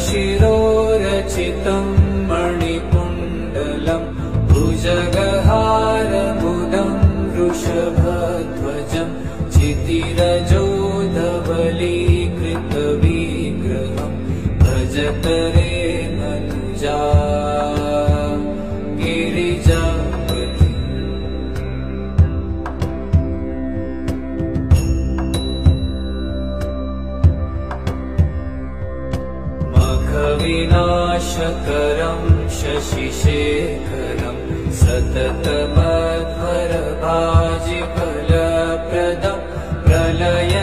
शिरोरचितं मणिकुण्डलं भुजगहारमुदं वृषभध्वजं चितिरजोधवलीकृतविग्रहं भजत रे मनुजा गिरिजापति। मखविनाशकरं शशिशेखरं सततमध्वरभाजिफलप्रदं प्रलय